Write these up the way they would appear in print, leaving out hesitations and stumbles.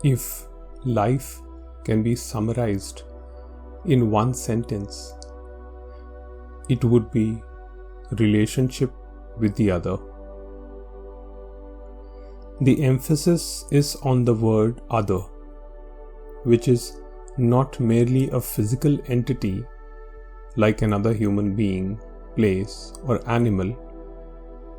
If life can be summarized in one sentence, it would be relationship with the other. The emphasis is on the word other, which is not merely a physical entity like another human being, place, or animal,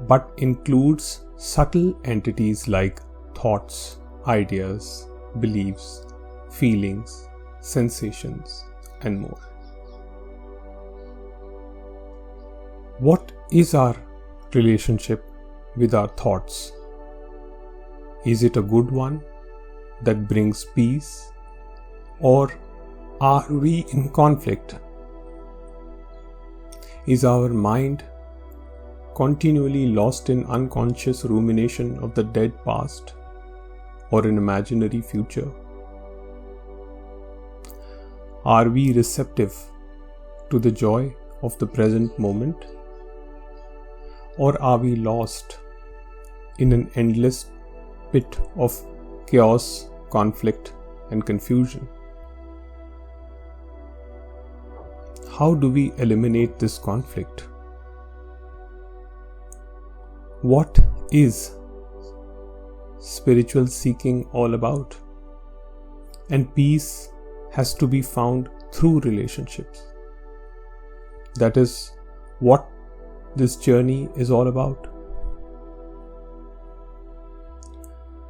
but includes subtle entities like thoughts, ideas, beliefs, feelings, sensations, and more. What is our relationship with our thoughts? Is it a good one that brings peace, or are we in conflict? Is our mind continually lost in unconscious rumination of the dead past or an imaginary future? Are we receptive to the joy of the present moment? Or are we lost in an endless pit of chaos, conflict, and confusion? How do we eliminate this conflict? What is spiritual seeking all about? And peace has to be found through relationships. That is what this journey is all about.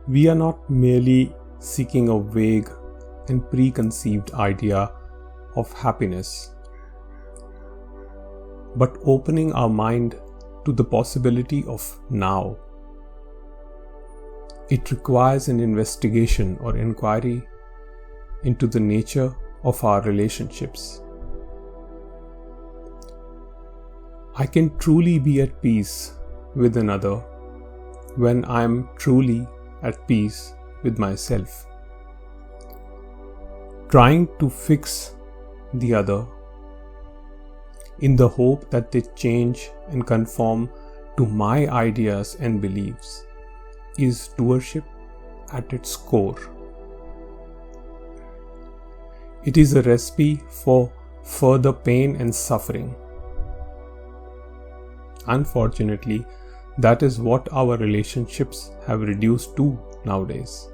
We are not merely seeking a vague and preconceived idea of happiness, but opening our mind to the possibility of now. It requires an investigation or inquiry into the nature of our relationships. I can truly be at peace with another when I am truly at peace with myself. Trying to fix the other in the hope that they change and conform to my ideas and beliefs is doership at its core. It is a recipe for further pain and suffering. Unfortunately, that is what our relationships have reduced to nowadays.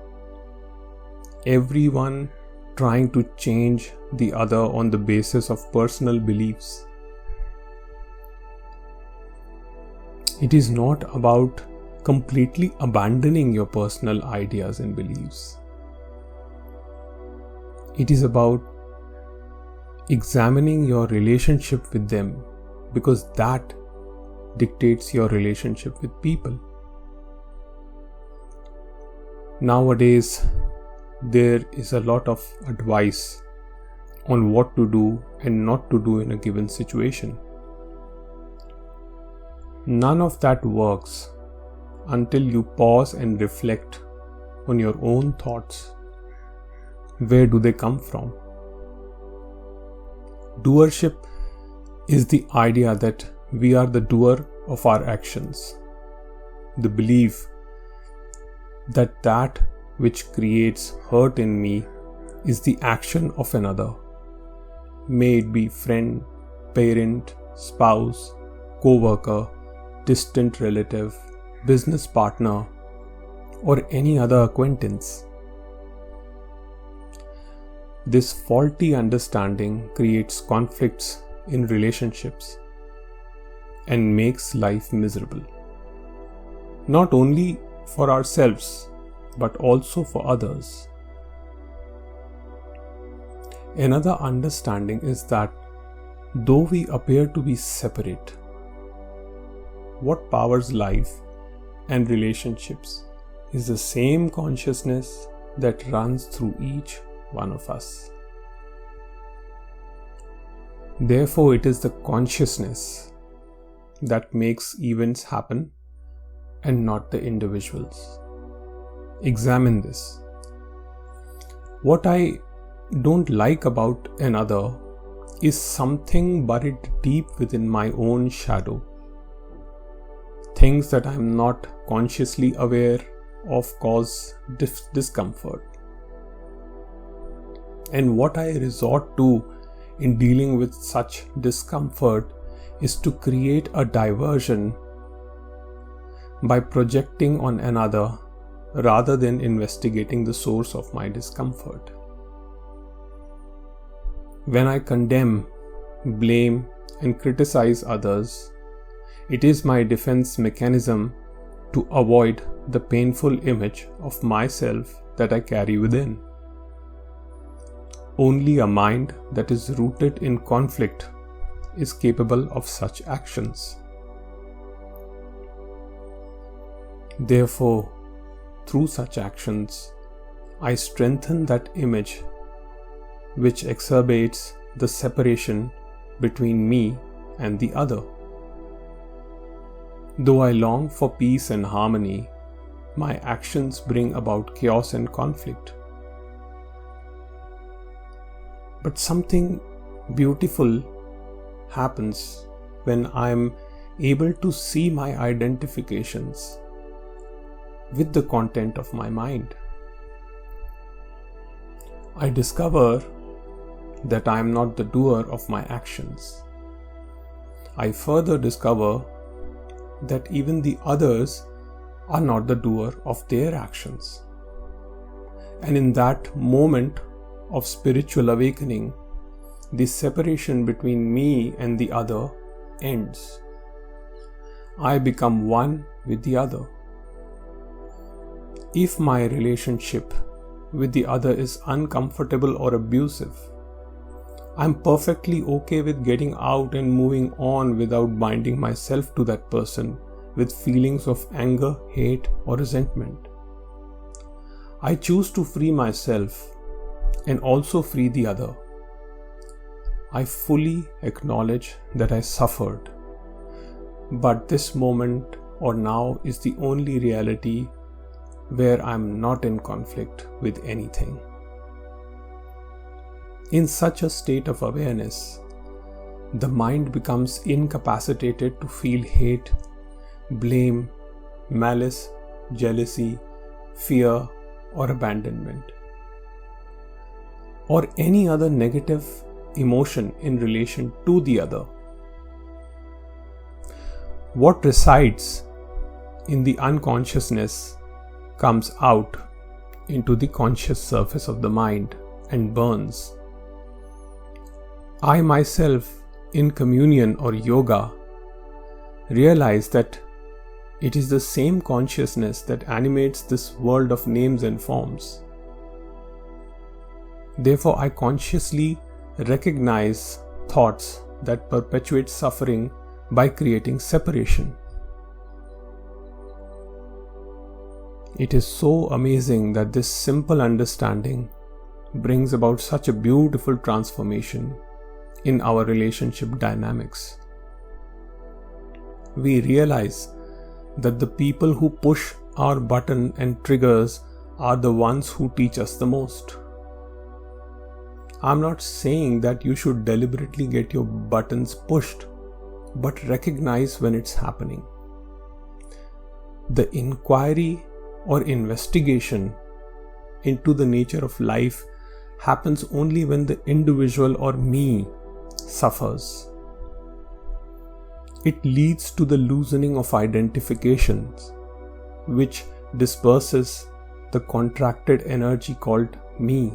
Everyone trying to change the other on the basis of personal beliefs. It is not about completely abandoning your personal ideas and beliefs. It is about examining your relationship with them, because that dictates your relationship with people. Nowadays, there is a lot of advice on what to do and not to do in a given situation. None of that works until you pause and reflect on your own thoughts. Where do they come from? Doership is the idea that we are the doer of our actions. The belief that that which creates hurt in me is the action of another. May it be friend, parent, spouse, co-worker, distant relative, business partner, or any other acquaintance. This faulty understanding creates conflicts in relationships and makes life miserable. Not only for ourselves, but also for others. Another understanding is that though we appear to be separate, what powers life and relationships is the same consciousness that runs through each one of us. Therefore, it is the consciousness that makes events happen and not the individuals. Examine this. What I don't like about another is something buried deep within my own shadow. Things that I am not consciously aware of cause discomfort. And what I resort to in dealing with such discomfort is to create a diversion by projecting on another rather than investigating the source of my discomfort. When I condemn, blame, and criticize others, it is my defense mechanism to avoid the painful image of myself that I carry within. Only a mind that is rooted in conflict is capable of such actions. Therefore, through such actions, I strengthen that image which exacerbates the separation between me and the other. Though I long for peace and harmony, my actions bring about chaos and conflict. But something beautiful happens when I am able to see my identifications with the content of my mind. I discover that I am not the doer of my actions. I further discover that even the others are not the doer of their actions. And in that moment of spiritual awakening, the separation between me and the other ends. I become one with the other. If my relationship with the other is uncomfortable or abusive, I'm perfectly okay with getting out and moving on without binding myself to that person with feelings of anger, hate, or resentment. I choose to free myself and also free the other. I fully acknowledge that I suffered, but this moment or now is the only reality where I'm not in conflict with anything. In such a state of awareness, the mind becomes incapacitated to feel hate, blame, malice, jealousy, fear, or abandonment, or any other negative emotion in relation to the other. What resides in the unconsciousness comes out into the conscious surface of the mind and burns. I myself, in communion or yoga, realize that it is the same consciousness that animates this world of names and forms. Therefore, I consciously recognize thoughts that perpetuate suffering by creating separation. It is so amazing that this simple understanding brings about such a beautiful transformation in our relationship dynamics. We realize that the people who push our button and triggers are the ones who teach us the most. I'm not saying that you should deliberately get your buttons pushed, but recognize when it's happening. The inquiry or investigation into the nature of life happens only when the individual or me suffers. It leads to the loosening of identifications, which disperses the contracted energy called me.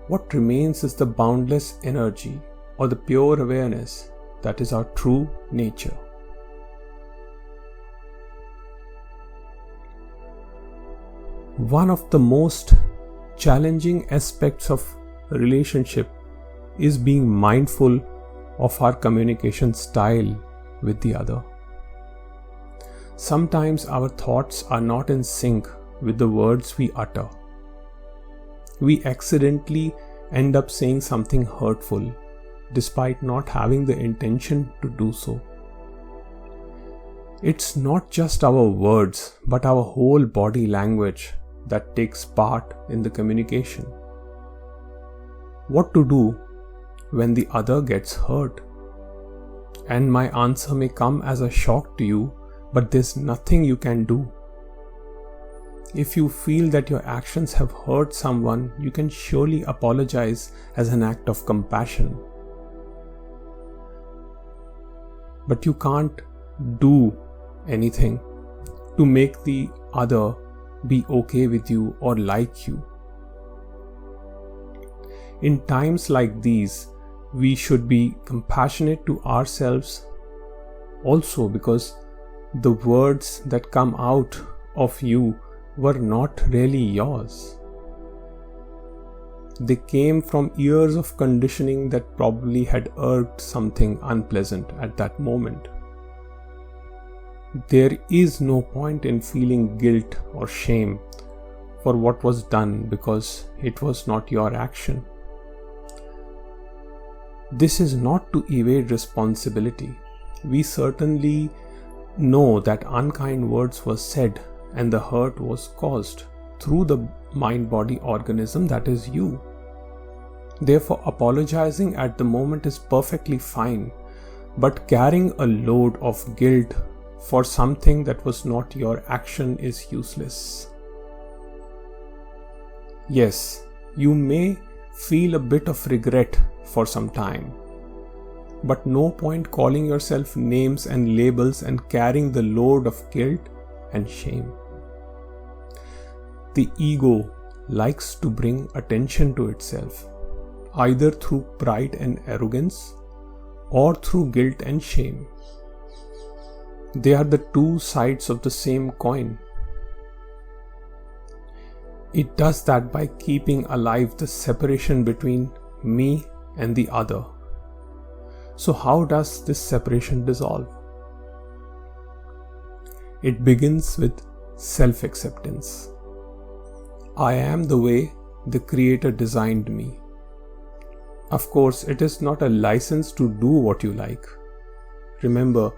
What remains is the boundless energy or the pure awareness that is our true nature. One of the most challenging aspects of relationship is being mindful of our communication style with the other. Sometimes our thoughts are not in sync with the words we utter. We accidentally end up saying something hurtful despite not having the intention to do so. It's not just our words, but our whole body language that takes part in the communication. What to do when the other gets hurt? And my answer may come as a shock to you, but there's nothing you can do. If you feel that your actions have hurt someone, you can surely apologize as an act of compassion. But you can't do anything to make the other be okay with you or like you. In times like these, we should be compassionate to ourselves also, because the words that come out of you were not really yours. They came from years of conditioning that probably had irked something unpleasant at that moment. There is no point in feeling guilt or shame for what was done because it was not your action. This is not to evade responsibility. We certainly know that unkind words were said and the hurt was caused through the mind-body organism that is you. Therefore, apologizing at the moment is perfectly fine, but carrying a load of guilt for something that was not your action is useless. Yes, you may feel a bit of regret for some time, but no point calling yourself names and labels and carrying the load of guilt and shame. The ego likes to bring attention to itself, either through pride and arrogance or through guilt and shame. They are the two sides of the same coin. It does that by keeping alive the separation between me and the other. So how does this separation dissolve? It begins with self-acceptance. I am the way the Creator designed me. Of course, it is not a license to do what you like. Remember,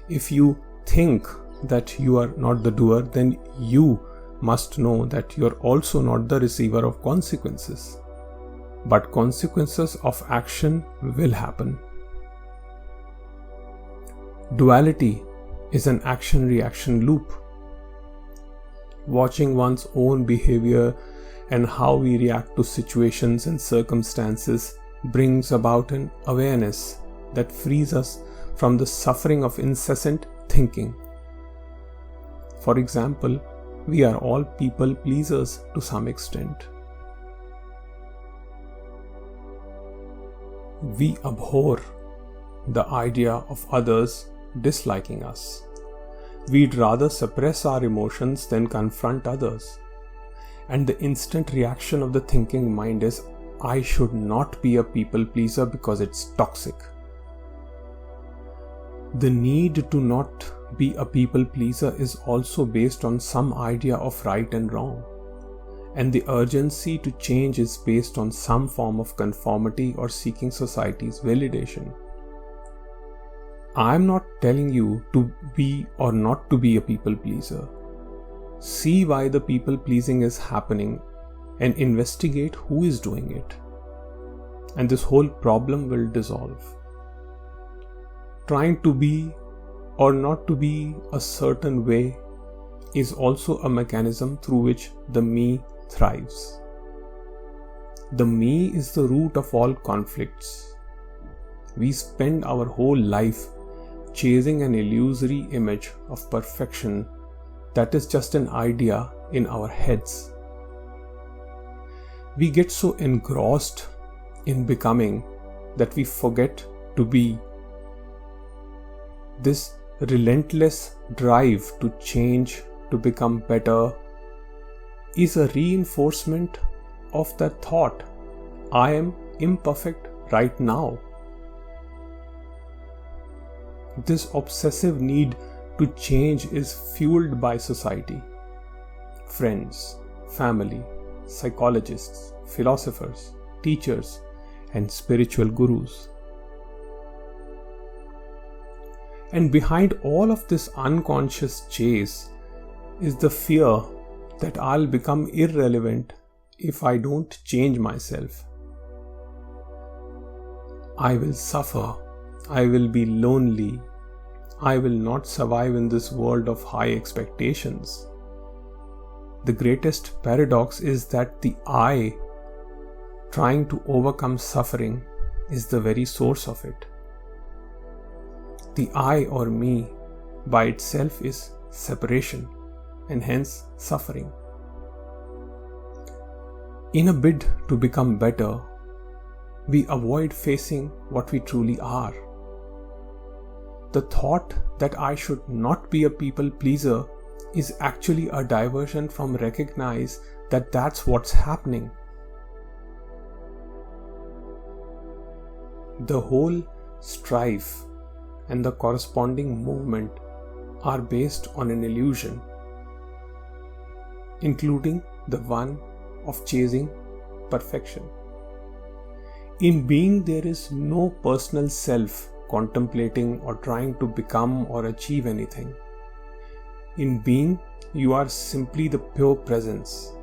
if you think that you are not the doer, then you must know that you are also not the receiver of consequences. But consequences of action will happen. Duality is an action-reaction loop. Watching one's own behavior and how we react to situations and circumstances brings about an awareness that frees us from the suffering of incessant thinking. For example, we are all people pleasers to some extent. We abhor the idea of others disliking us. We'd rather suppress our emotions than confront others. And the instant reaction of the thinking mind is, I should not be a people pleaser because it's toxic. The need to not be a people pleaser is also based on some idea of right and wrong. And the urgency to change is based on some form of conformity or seeking society's validation. I am not telling you to be or not to be a people pleaser. See why the people pleasing is happening and investigate who is doing it. And this whole problem will dissolve. Trying to be or not to be a certain way is also a mechanism through which the me thrives. The me is the root of all conflicts. We spend our whole life chasing an illusory image of perfection that is just an idea in our heads. We get so engrossed in becoming that we forget to be. This relentless drive to change, to become better, is a reinforcement of that thought, I am imperfect right now. This obsessive need to change is fueled by society, friends, family, psychologists, philosophers, teachers, and spiritual gurus. And behind all of this unconscious chase is the fear that I'll become irrelevant if I don't change myself. I will suffer. I will be lonely. I will not survive in this world of high expectations. the greatest paradox is that the I trying to overcome suffering is the very source of it. The I or me by itself is separation and hence suffering. In a bid to become better, we avoid facing what we truly are. The thought that I should not be a people pleaser is actually a diversion from recognize that that's what's happening. The whole strife and the corresponding movement are based on an illusion, including the one of chasing perfection. In being, there is no personal self contemplating or trying to become or achieve anything. In being, you are simply the pure presence,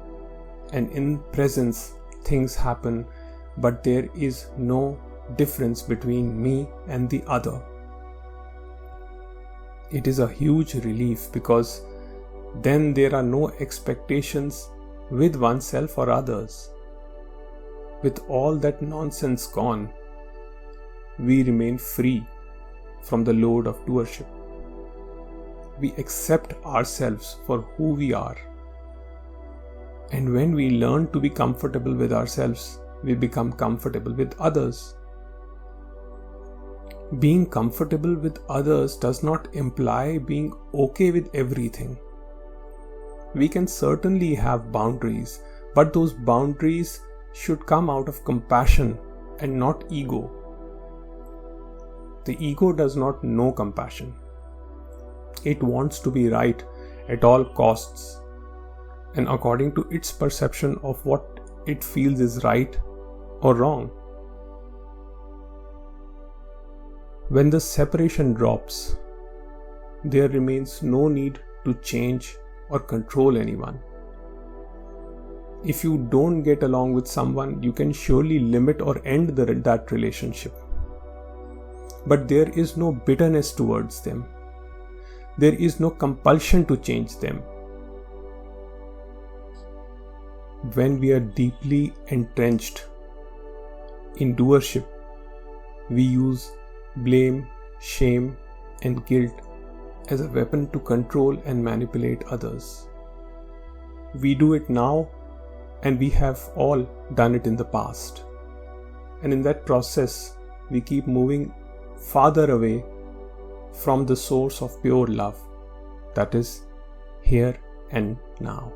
and in presence things happen, but there is no difference between me and the other. It is a huge relief because then there are no expectations with oneself or others. With all that nonsense gone, we remain free from the load of doership. We accept ourselves for who we are. And when we learn to be comfortable with ourselves, we become comfortable with others. Being comfortable with others does not imply being okay with everything. We can certainly have boundaries, but those boundaries should come out of compassion and not ego. The ego does not know compassion. It wants to be right at all costs and according to its perception of what it feels is right or wrong. When the separation drops, there remains no need to change or control anyone. If you don't get along with someone, you can surely limit or end that relationship. But there is no bitterness towards them. There is no compulsion to change them. When we are deeply entrenched in doership, we use blame, shame, and guilt as a weapon to control and manipulate others. We do it now, and we have all done it in the past. And in that process, we keep moving farther away from the source of pure love, that is, here and now.